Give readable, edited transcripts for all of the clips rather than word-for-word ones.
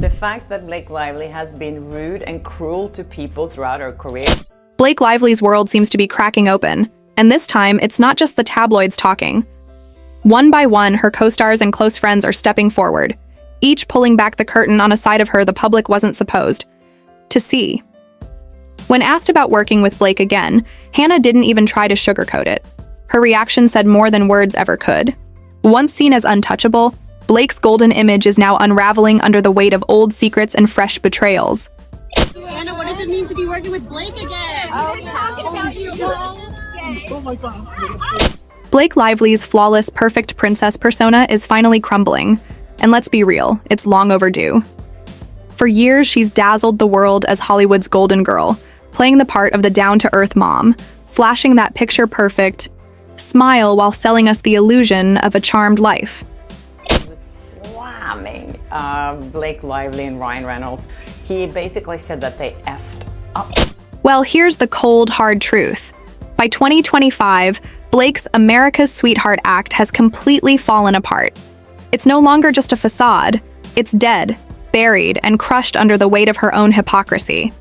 The fact that Blake Lively has been rude and cruel to people throughout her career. Blake Lively's world seems to be cracking open, and this time it's not just the tabloids talking. One by one, her co-stars and close friends are stepping forward, each pulling back the curtain on a side of her the public wasn't supposed to see. When asked about working with Blake again, Hannah didn't even try to sugarcoat it. Her reaction said more than words ever could. Once seen as untouchable, Blake's golden image is now unraveling under the weight of old secrets and fresh betrayals. Hannah, what does it mean to be working with Blake again? Talking about you all day. Oh my God. Blake Lively's flawless, perfect princess persona is finally crumbling. And let's be real, it's long overdue. For years, she's dazzled the world as Hollywood's golden girl, playing the part of the down-to-earth mom, flashing that picture-perfect smile while selling us the illusion of a charmed life. Slamming Blake Lively and Ryan Reynolds. He basically said that they effed up. Well, here's the cold, hard truth. By 2025, Blake's America's Sweetheart act has completely fallen apart. It's no longer just a facade. It's dead, buried, and crushed under the weight of her own hypocrisy.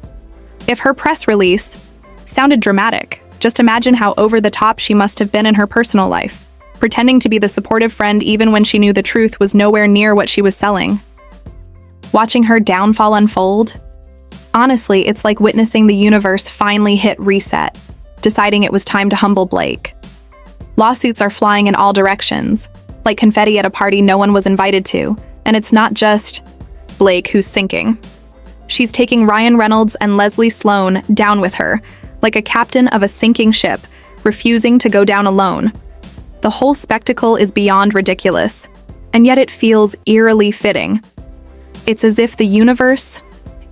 If her press release sounded dramatic, just imagine how over the top she must have been in her personal life, pretending to be the supportive friend even when she knew the truth was nowhere near what she was selling. Watching her downfall unfold? Honestly, it's like witnessing the universe finally hit reset, deciding it was time to humble Blake. Lawsuits are flying in all directions, like confetti at a party no one was invited to, and it's not just Blake who's sinking. She's taking Ryan Reynolds and Leslie Sloan down with her, like a captain of a sinking ship, refusing to go down alone. The whole spectacle is beyond ridiculous, and yet it feels eerily fitting. It's as if the universe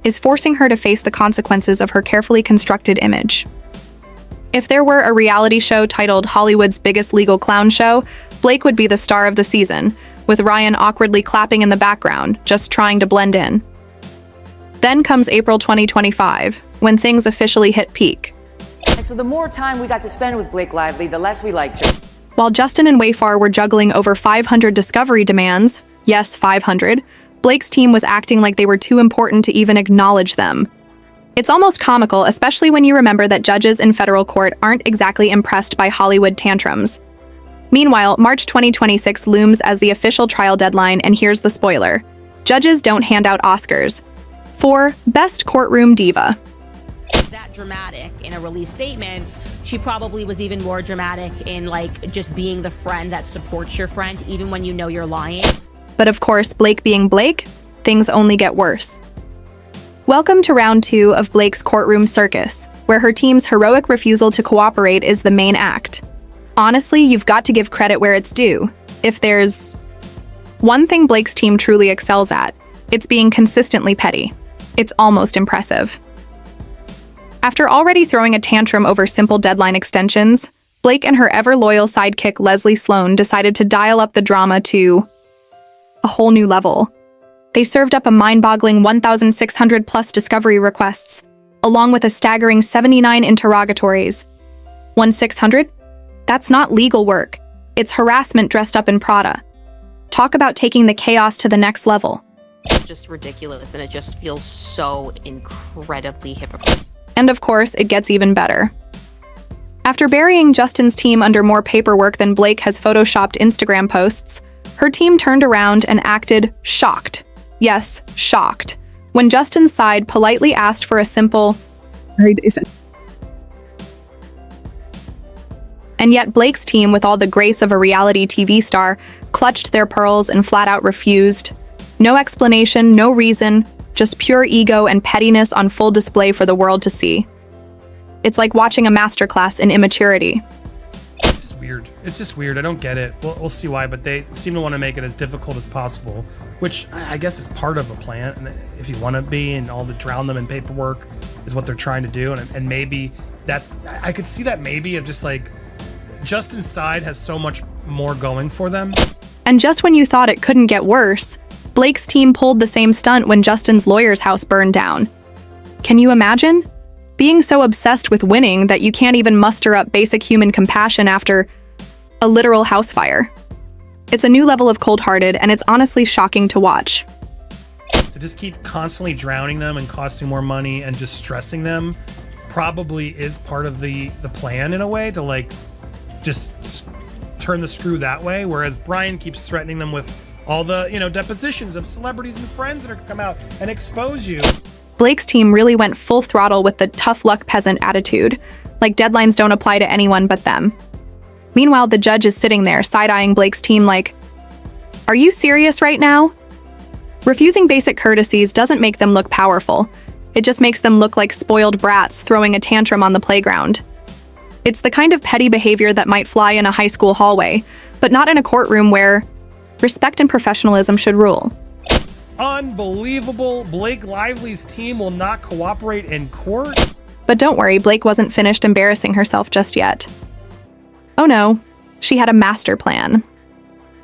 is forcing her to face the consequences of her carefully constructed image. If there were a reality show titled Hollywood's Biggest Legal Clown Show, Blake would be the star of the season, with Ryan awkwardly clapping in the background, just trying to blend in. Then comes April 2025, when things officially hit peak. And so the more time we got to spend with Blake Lively, the less we liked her. While Justin and Wayfar were juggling over 500 discovery demands, yes, 500, Blake's team was acting like they were too important to even acknowledge them. It's almost comical, especially when you remember that judges in federal court aren't exactly impressed by Hollywood tantrums. Meanwhile, March 2026 looms as the official trial deadline, and here's the spoiler. Judges don't hand out Oscars for Best Courtroom Diva. That dramatic in a release statement, she probably was even more dramatic in like just being the friend that supports your friend even when you know you're lying. But of course, Blake being Blake, things only get worse. Welcome to round 2 of Blake's courtroom circus, where her team's heroic refusal to cooperate is the main act. Honestly, you've got to give credit where it's due. If there's one thing Blake's team truly excels at, it's being consistently petty. It's almost impressive. After already throwing a tantrum over simple deadline extensions, Blake and her ever-loyal sidekick Leslie Sloan decided to dial up the drama to a whole new level. They served up a mind-boggling 1,600-plus discovery requests, along with a staggering 79 interrogatories. 1,600? That's not legal work. It's harassment dressed up in Prada. Talk about taking the chaos to the next level. It's just ridiculous, and it just feels so incredibly hypocritical. And of course, it gets even better. After burying Justin's team under more paperwork than Blake has photoshopped Instagram posts, her team turned around and acted shocked. Yes, shocked. When Justin's side politely asked for a simple, and yet Blake's team, with all the grace of a reality TV star, clutched their pearls and flat out refused. No explanation, no reason, just pure ego and pettiness on full display for the world to see. It's like watching a masterclass in immaturity. It's weird. It's just weird. I don't get it. We'll see why, but they seem to want to make it as difficult as possible, which I guess is part of a plan. And if you want to be and all the drown them in paperwork is what they're trying to do. And maybe I could see that maybe of just like Justin's side has so much more going for them. And just when you thought it couldn't get worse, Blake's team pulled the same stunt when Justin's lawyer's house burned down. Can you imagine? Being so obsessed with winning that you can't even muster up basic human compassion after a literal house fire. It's a new level of cold-hearted, and it's honestly shocking to watch. to just keep constantly drowning them and costing more money and just stressing them probably is part of the plan in a way to like just turn the screw that way. Whereas Brian keeps threatening them with all the, depositions of celebrities and friends that are gonna come out and expose you. Blake's team really went full throttle with the tough luck peasant attitude, like deadlines don't apply to anyone but them. Meanwhile, the judge is sitting there side-eyeing Blake's team like, are you serious right now? Refusing basic courtesies doesn't make them look powerful. It just makes them look like spoiled brats throwing a tantrum on the playground. It's the kind of petty behavior that might fly in a high school hallway, but not in a courtroom where respect and professionalism should rule. Unbelievable. Blake Lively's team will not cooperate in court. But don't worry, Blake wasn't finished embarrassing herself just yet. Oh no, she had a master plan.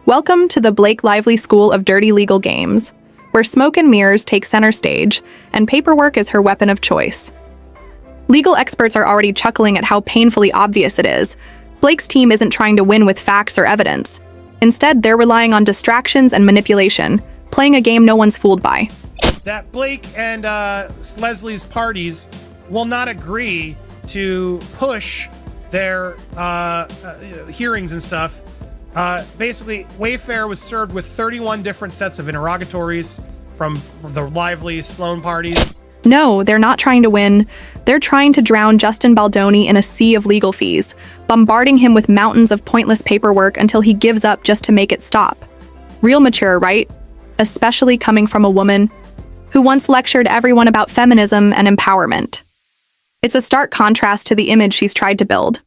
Welcome to the Blake Lively School of Dirty Legal Games, where smoke and mirrors take center stage, and paperwork is her weapon of choice. Legal experts are already chuckling at how painfully obvious it is. Blake's team isn't trying to win with facts or evidence. Instead, they're relying on distractions and manipulation, playing a game no one's fooled by. That Blake and Leslie's parties will not agree to push their hearings and stuff. Basically, Wayfair was served with 31 different sets of interrogatories from the Lively Sloan parties. No, they're not trying to win. They're trying to drown Justin Baldoni in a sea of legal fees, bombarding him with mountains of pointless paperwork until he gives up just to make it stop. Real mature, right? Especially coming from a woman who once lectured everyone about feminism and empowerment. It's a stark contrast to the image she's tried to build.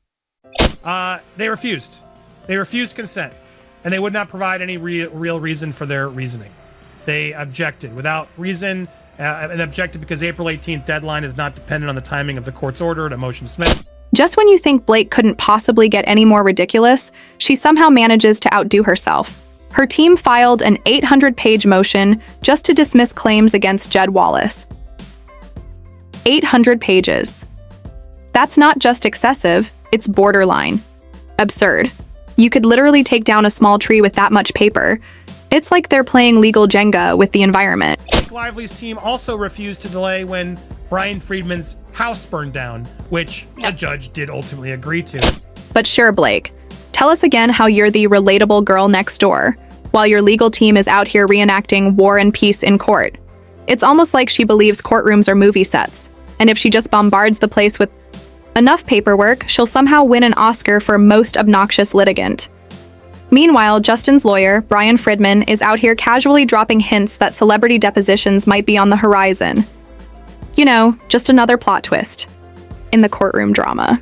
They refused. They refused consent, and they would not provide any real reason for their reasoning. They objected without reason, and objected because April 18th deadline is not dependent on the timing of the court's order to motion dismiss. Just when you think Blake couldn't possibly get any more ridiculous, she somehow manages to outdo herself. Her team filed an 800-page motion just to dismiss claims against Jed Wallace. 800 pages. That's not just excessive, it's borderline absurd. You could literally take down a small tree with that much paper. It's like they're playing legal Jenga with the environment. Blake Lively's team also refused to delay when Brian Friedman's house burned down, which the judge did ultimately agree to. But sure, Blake, tell us again how you're the relatable girl next door, while your legal team is out here reenacting War and Peace in court. It's almost like she believes courtrooms are movie sets, and if she just bombards the place with enough paperwork, she'll somehow win an Oscar for most obnoxious litigant. Meanwhile, Justin's lawyer, Brian Friedman, is out here casually dropping hints that celebrity depositions might be on the horizon. You know, just another plot twist in the courtroom drama.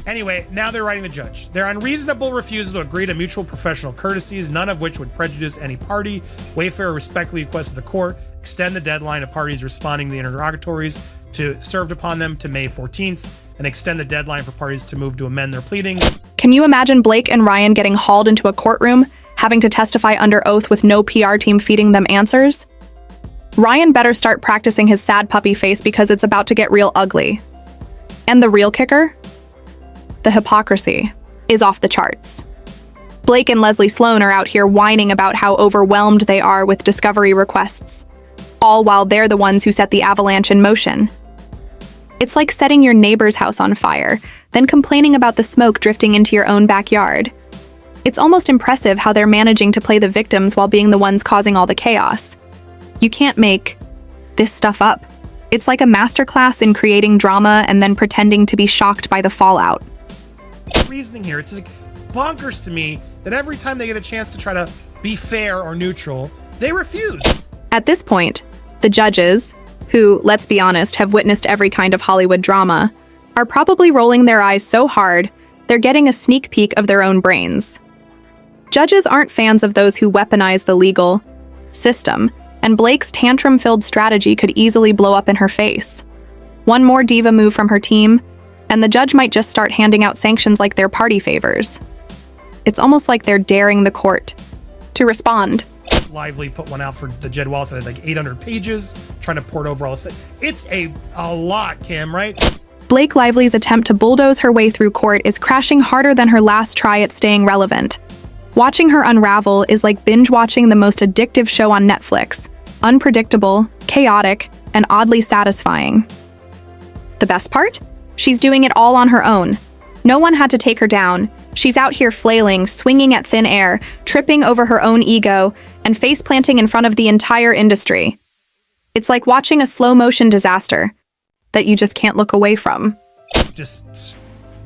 Anyway, now they're writing the judge. Their unreasonable refusal to agree to mutual professional courtesies, none of which would prejudice any party. Wayfair respectfully requested the court extend the deadline of parties responding to the interrogatories to served upon them to May 14th, and extend the deadline for parties to move to amend their pleadings. Can you imagine Blake and Ryan getting hauled into a courtroom, having to testify under oath with no PR team feeding them answers? Ryan better start practicing his sad puppy face because it's about to get real ugly. And the real kicker? The hypocrisy is off the charts. Blake and Leslie Sloan are out here whining about how overwhelmed they are with discovery requests, all while they're the ones who set the avalanche in motion. It's like setting your neighbor's house on fire, then complaining about the smoke drifting into your own backyard. It's almost impressive how they're managing to play the victims while being the ones causing all the chaos. You can't make this stuff up. It's like a masterclass in creating drama and then pretending to be shocked by the fallout. Reasoning here, it's like bonkers to me that every time they get a chance to try to be fair or neutral, they refuse. At this point, the judges, who, let's be honest, have witnessed every kind of Hollywood drama, are probably rolling their eyes so hard they're getting a sneak peek of their own brains. Judges aren't fans of those who weaponize the legal system, and Blake's tantrum-filled strategy could easily blow up in her face. One more diva move from her team, and the judge might just start handing out sanctions like they're party favors. It's almost like they're daring the court to respond. Lively put one out for the Jed Wallace that had like 800 pages, trying to port over all this. It's a lot, Kim, right? Blake Lively's attempt to bulldoze her way through court is crashing harder than her last try at staying relevant. Watching her unravel is like binge-watching the most addictive show on Netflix, unpredictable, chaotic, and oddly satisfying. The best part? She's doing it all on her own. No one had to take her down. She's out here flailing, swinging at thin air, tripping over her own ego, and face-planting in front of the entire industry. It's like watching a slow-motion disaster that you just can't look away from. Just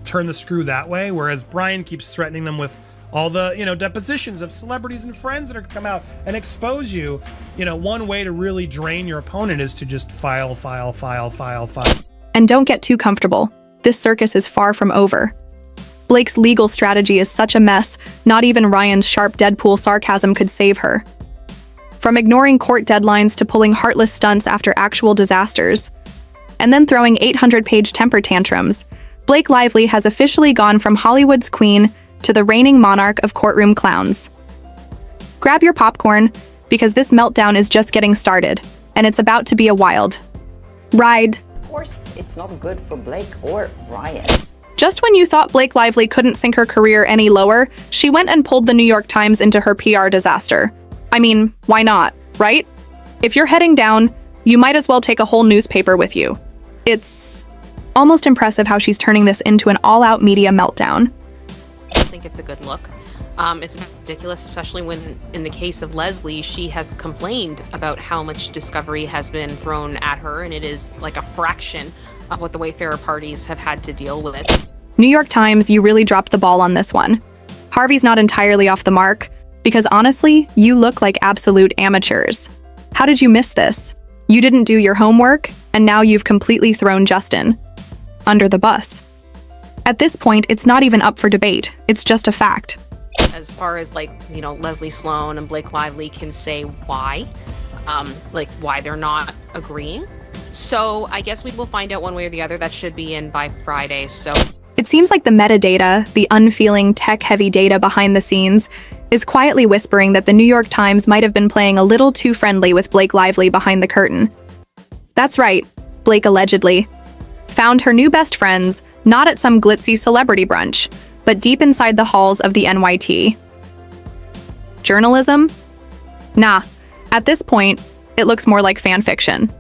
turn the screw that way, whereas Brian keeps threatening them with all the, depositions of celebrities and friends that are gonna come out and expose you. One way to really drain your opponent is to just file. And don't get too comfortable. This circus is far from over. Blake's legal strategy is such a mess, not even Ryan's sharp Deadpool sarcasm could save her. From ignoring court deadlines to pulling heartless stunts after actual disasters, and then throwing 800-page temper tantrums, Blake Lively has officially gone from Hollywood's queen to the reigning monarch of courtroom clowns. Grab your popcorn, because this meltdown is just getting started, and it's about to be a wild ride. Of course, it's not good for Blake or Ryan. Just when you thought Blake Lively couldn't sink her career any lower, she went and pulled the New York Times into her PR disaster. I mean, why not, right? If you're heading down, you might as well take a whole newspaper with you. It's almost impressive how she's turning this into an all-out media meltdown. I think it's a good look. It's ridiculous, especially when, in the case of Leslie, she has complained about how much discovery has been thrown at her, and it is like a fraction of what the Wayfarer parties have had to deal with. New York Times, you really dropped the ball on this one. Harvey's not entirely off the mark, because honestly, you look like absolute amateurs. How did you miss this? You didn't do your homework, and now you've completely thrown Justin under the bus. At this point, it's not even up for debate. It's just a fact. As far as Leslie Sloan and Blake Lively can say why, why they're not agreeing. So I guess we will find out one way or the other. That should be in by Friday. So it seems like the metadata, the unfeeling tech-heavy data behind the scenes, is quietly whispering that the New York Times might have been playing a little too friendly with Blake Lively behind the curtain. That's right, Blake allegedly found her new best friends not at some glitzy celebrity brunch, but deep inside the halls of the NYT. Journalism? Nah, at this point, it looks more like fan fiction.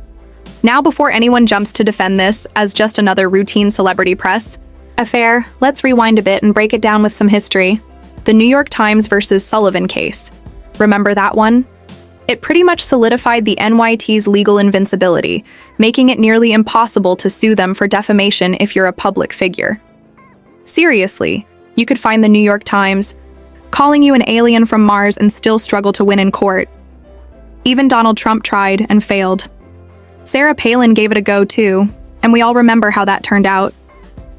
Now, before anyone jumps to defend this as just another routine celebrity press affair, let's rewind a bit and break it down with some history. The New York Times versus Sullivan case. Remember that one? It pretty much solidified the NYT's legal invincibility, making it nearly impossible to sue them for defamation if you're a public figure. Seriously, you could find the New York Times calling you an alien from Mars and still struggle to win in court. Even Donald Trump tried and failed. Sarah Palin gave it a go too, and we all remember how that turned out.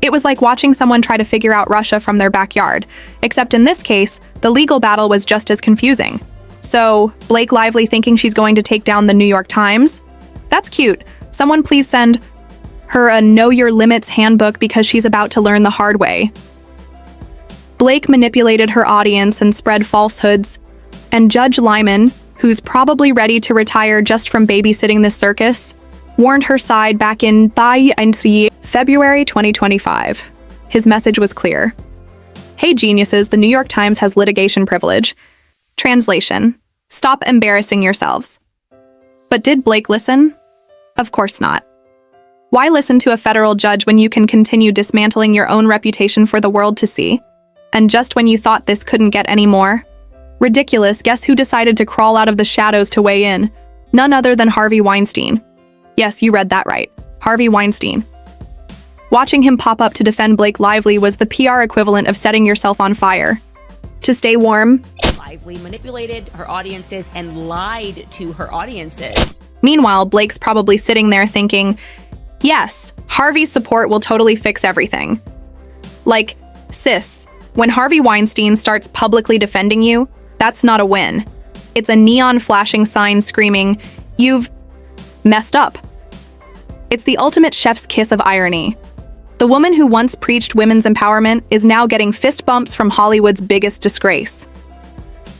It was like watching someone try to figure out Russia from their backyard, except in this case, the legal battle was just as confusing. So, Blake Lively thinking she's going to take down the New York Times? That's cute. Someone please send her a Know Your Limits handbook because she's about to learn the hard way. Blake manipulated her audience and spread falsehoods, and Judge Lyman, who's probably ready to retire just from babysitting this circus, warned her side back in February 2025. His message was clear. Hey geniuses, the New York Times has litigation privilege. Translation: stop embarrassing yourselves. But did Blake listen? Of course not. Why listen to a federal judge when you can continue dismantling your own reputation for the world to see? And just when you thought this couldn't get any more? Ridiculous, guess who decided to crawl out of the shadows to weigh in? None other than Harvey Weinstein. Yes, you read that right. Harvey Weinstein. Watching him pop up to defend Blake Lively was the PR equivalent of setting yourself on fire. To stay warm, Lively manipulated her audiences and lied to her audiences. Meanwhile, Blake's probably sitting there thinking, yes, Harvey's support will totally fix everything. Like, sis, when Harvey Weinstein starts publicly defending you, that's not a win. It's a neon flashing sign screaming, you've messed up. It's the ultimate chef's kiss of irony. The woman who once preached women's empowerment is now getting fist bumps from Hollywood's biggest disgrace.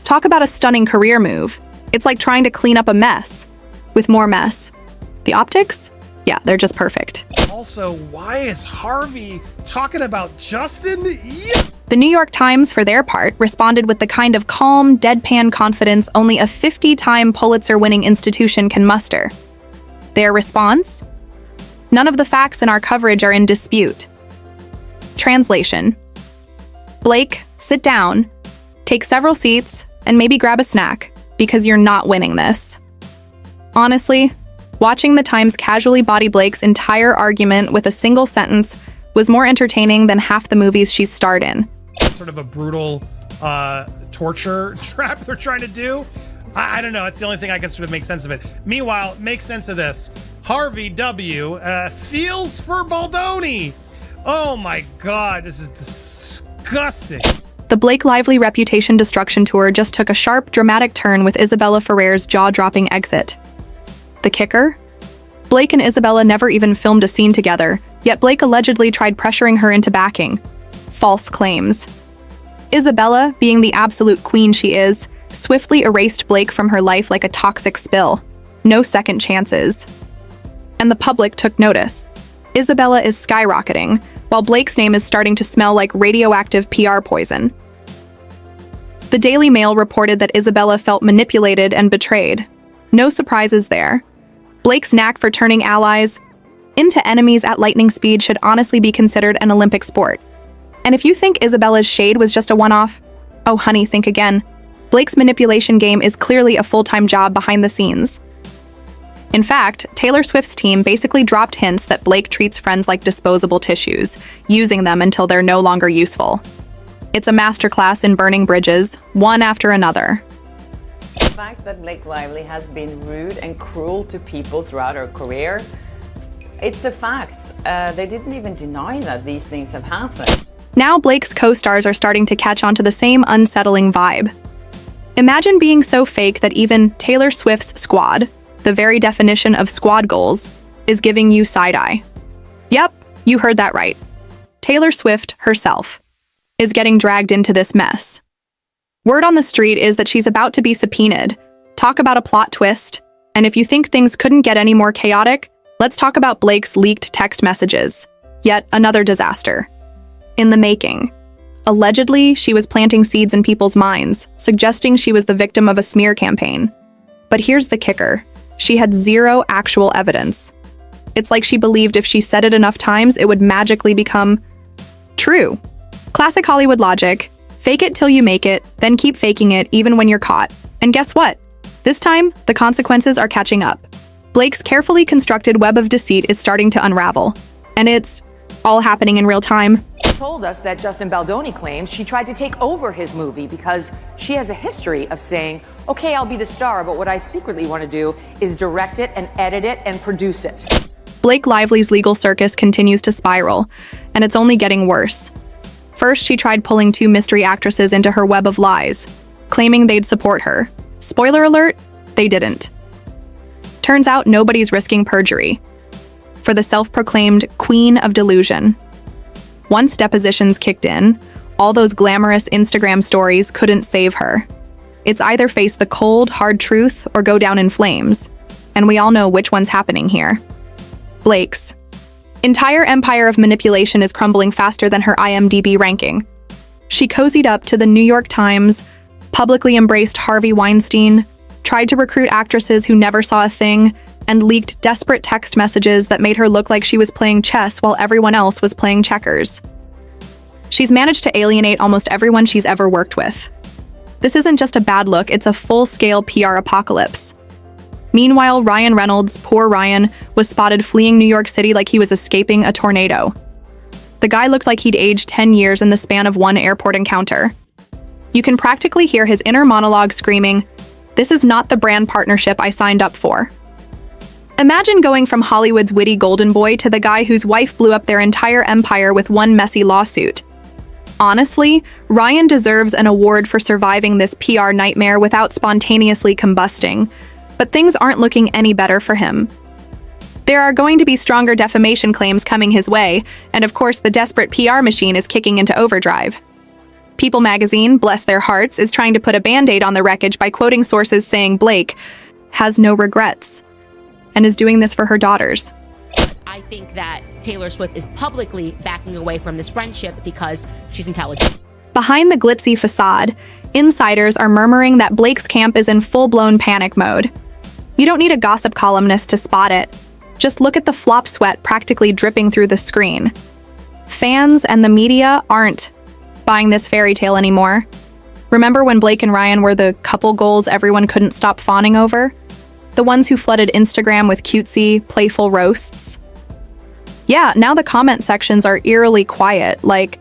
Talk about a stunning career move. It's like trying to clean up a mess with more mess. The optics? Yeah, they're just perfect. Also, why is Harvey talking about Justin? Yeah. The New York Times, for their part, responded with the kind of calm, deadpan confidence only a 50-time Pulitzer-winning institution can muster. Their response? None of the facts in our coverage are in dispute. Translation: Blake, sit down, take several seats, and maybe grab a snack, because you're not winning this. Honestly, watching the Times casually body Blake's entire argument with a single sentence was more entertaining than half the movies she's starred in. Sort of a brutal torture trap they're trying to do. I don't know. It's the only thing I can sort of make sense of it. Meanwhile, make sense of this. Harvey W. Feels for Baldoni. Oh my God, this is disgusting. The Blake Lively reputation destruction tour just took a sharp, dramatic turn with Isabella Ferrer's jaw-dropping exit. The kicker? Blake and Isabella never even filmed a scene together, yet Blake allegedly tried pressuring her into backing. False claims. Isabella, being the absolute queen she is, swiftly erased Blake from her life like a toxic spill. No second chances. And the public took notice. Isabella is skyrocketing, while Blake's name is starting to smell like radioactive PR poison. The Daily Mail reported that Isabella felt manipulated and betrayed. No surprises there. Blake's knack for turning allies into enemies at lightning speed should honestly be considered an Olympic sport. And if you think Isabella's shade was just a one-off, oh honey, think again. Blake's manipulation game is clearly a full-time job behind the scenes. In fact, Taylor Swift's team basically dropped hints that Blake treats friends like disposable tissues, using them until they're no longer useful. It's a masterclass in burning bridges, one after another. The fact that Blake Lively has been rude and cruel to people throughout her career, it's a fact. They didn't even deny that these things have happened. Now Blake's co-stars are starting to catch on to the same unsettling vibe. Imagine being so fake that even Taylor Swift's squad, the very definition of squad goals, is giving you side-eye. Yep, you heard that right. Taylor Swift herself is getting dragged into this mess. Word on the street is that she's about to be subpoenaed. Talk about a plot twist. And if you think things couldn't get any more chaotic, let's talk about Blake's leaked text messages. Yet another disaster. In the making. Allegedly, she was planting seeds in people's minds, suggesting she was the victim of a smear campaign. But here's the kicker. She had zero actual evidence. It's like she believed if she said it enough times, it would magically become true. Classic Hollywood logic. Fake it till you make it, then keep faking it even when you're caught. And guess what? This time, the consequences are catching up. Blake's carefully constructed web of deceit is starting to unravel. And it's all happening in real time. Told us that Justin Baldoni claims she tried to take over his movie because she has a history of saying, okay, I'll be the star, but what I secretly want to do is direct it and edit it and produce it. Blake Lively's legal circus continues to spiral, and it's only getting worse. First, she tried pulling two mystery actresses into her web of lies, claiming they'd support her. Spoiler alert, they didn't. Turns out nobody's risking perjury for the self-proclaimed Queen of Delusion. Once depositions kicked in, all those glamorous Instagram stories couldn't save her. It's either face the cold, hard truth or go down in flames. And we all know which one's happening here. Blake's entire empire of manipulation is crumbling faster than her IMDb ranking. She cozied up to the New York Times, publicly embraced Harvey Weinstein, tried to recruit actresses who never saw a thing, and leaked desperate text messages that made her look like she was playing chess while everyone else was playing checkers. She's managed to alienate almost everyone she's ever worked with. This isn't just a bad look, it's a full-scale PR apocalypse. Meanwhile, Ryan Reynolds, poor Ryan, was spotted fleeing New York City like he was escaping a tornado. The guy looked like he'd aged 10 years in the span of one airport encounter. You can practically hear his inner monologue screaming, "This is not the brand partnership I signed up for." Imagine going from Hollywood's witty golden boy to the guy whose wife blew up their entire empire with one messy lawsuit. Honestly, Ryan deserves an award for surviving this PR nightmare without spontaneously combusting, but things aren't looking any better for him. There are going to be stronger defamation claims coming his way, and of course the desperate PR machine is kicking into overdrive. People magazine, bless their hearts, is trying to put a band-aid on the wreckage by quoting sources saying Blake has no regrets and is doing this for her daughters. I think that Taylor Swift is publicly backing away from this friendship because she's intelligent. Behind the glitzy facade, insiders are murmuring that Blake's camp is in full-blown panic mode. You don't need a gossip columnist to spot it. Just look at the flop sweat practically dripping through the screen. Fans and the media aren't buying this fairy tale anymore. Remember when Blake and Ryan were the couple goals everyone couldn't stop fawning over? The ones who flooded Instagram with cutesy, playful roasts? Yeah, now the comment sections are eerily quiet, like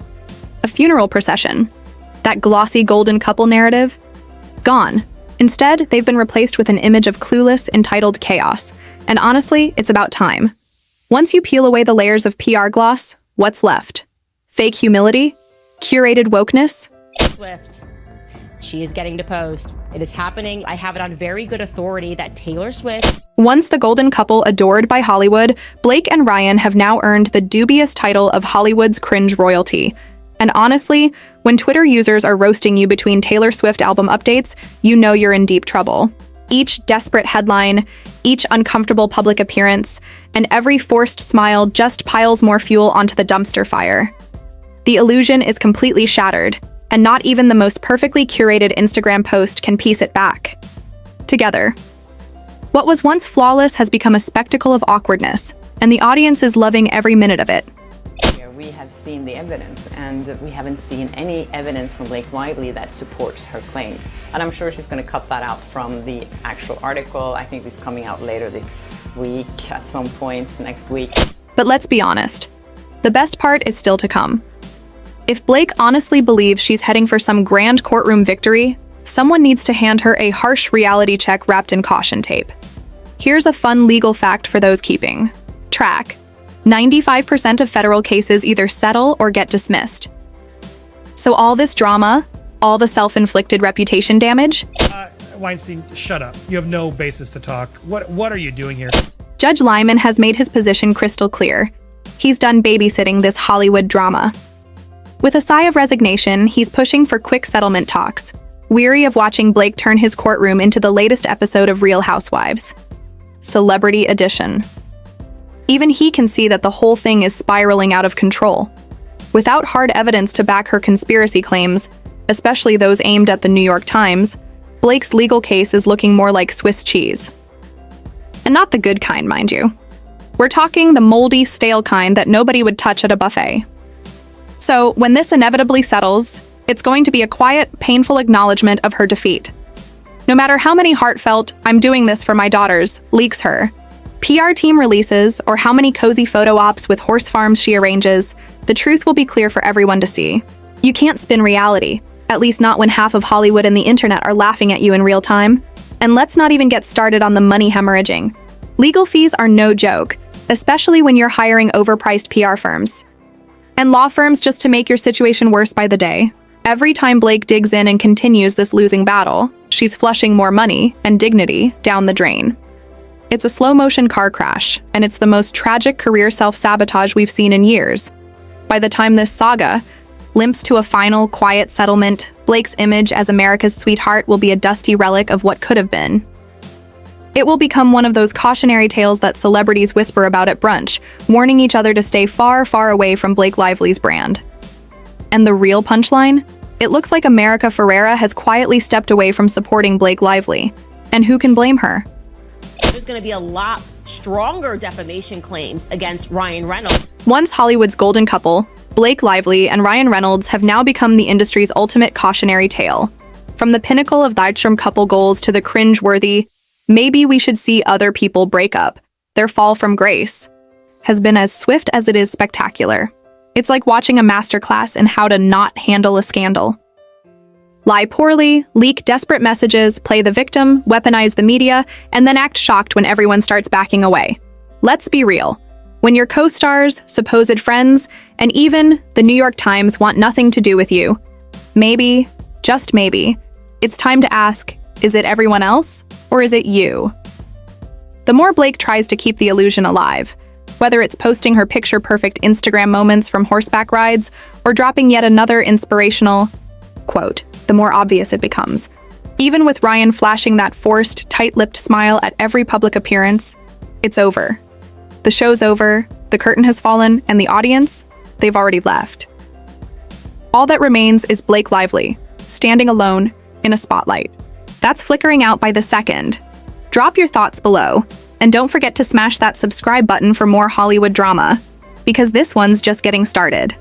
a funeral procession. That glossy golden couple narrative? Gone. Instead, they've been replaced with an image of clueless, entitled chaos. And honestly, it's about time. Once you peel away the layers of PR gloss, what's left? Fake humility? Curated wokeness? Swift. She is getting deposed. It is happening. I have it on very good authority that Taylor Swift... Once the golden couple adored by Hollywood, Blake and Ryan have now earned the dubious title of Hollywood's cringe royalty. And honestly, when Twitter users are roasting you between Taylor Swift album updates, you know you're in deep trouble. Each desperate headline, each uncomfortable public appearance, and every forced smile just piles more fuel onto the dumpster fire. The illusion is completely shattered, and not even the most perfectly curated Instagram post can piece it back together. What was once flawless has become a spectacle of awkwardness, and the audience is loving every minute of it. We have seen the evidence, and we haven't seen any evidence from Blake Lively that supports her claims. And I'm sure she's going to cut that out from the actual article. I think it's coming out later this week, at some point next week. But let's be honest, the best part is still to come. If Blake honestly believes she's heading for some grand courtroom victory, someone needs to hand her a harsh reality check wrapped in caution tape. Here's a fun legal fact for those keeping track. 95% of federal cases either settle or get dismissed. So all this drama, all the self-inflicted reputation damage? Weinstein, shut up. You have no basis to talk. What are you doing here? Judge Lyman has made his position crystal clear. He's done babysitting this Hollywood drama. With a sigh of resignation, he's pushing for quick settlement talks, weary of watching Blake turn his courtroom into the latest episode of Real Housewives. Celebrity Edition. Even he can see that the whole thing is spiraling out of control. Without hard evidence to back her conspiracy claims, especially those aimed at the New York Times, Blake's legal case is looking more like Swiss cheese. And not the good kind, mind you. We're talking the moldy, stale kind that nobody would touch at a buffet. So, when this inevitably settles, it's going to be a quiet, painful acknowledgement of her defeat. No matter how many heartfelt, "I'm doing this for my daughters" leaks her, PR team releases, or how many cozy photo ops with horse farms she arranges, the truth will be clear for everyone to see. You can't spin reality, at least not when half of Hollywood and the internet are laughing at you in real time. And let's not even get started on the money hemorrhaging. Legal fees are no joke, especially when you're hiring overpriced PR firms. And law firms just to make your situation worse by the day. Every time Blake digs in and continues this losing battle, she's flushing more money and dignity down the drain. It's a slow-motion car crash, and it's the most tragic career self-sabotage we've seen in years. By the time this saga limps to a final, quiet settlement, Blake's image as America's sweetheart will be a dusty relic of what could have been. It will become one of those cautionary tales that celebrities whisper about at brunch, warning each other to stay far, far away from Blake Lively's brand. And the real punchline? It looks like America Ferrera has quietly stepped away from supporting Blake Lively. And who can blame her? There's going to be a lot stronger defamation claims against Ryan Reynolds. Once Hollywood's golden couple, Blake Lively and Ryan Reynolds have now become the industry's ultimate cautionary tale. From the pinnacle of Deichstrom couple goals to the cringe-worthy, maybe we should see other people break up, their fall from grace, has been as swift as it is spectacular. It's like watching a masterclass in how to not handle a scandal. Lie poorly, leak desperate messages, play the victim, weaponize the media, and then act shocked when everyone starts backing away. Let's be real. When your co-stars, supposed friends, and even the New York Times want nothing to do with you, maybe, just maybe, it's time to ask, is it everyone else, or is it you? The more Blake tries to keep the illusion alive, whether it's posting her picture-perfect Instagram moments from horseback rides or dropping yet another inspirational quote, the more obvious it becomes. Even with Ryan flashing that forced, tight-lipped smile at every public appearance, it's over. The show's over, the curtain has fallen, and the audience, they've already left. All that remains is Blake Lively, standing alone in a spotlight. That's flickering out by the second. Drop your thoughts below, and don't forget to smash that subscribe button for more Hollywood drama, because this one's just getting started.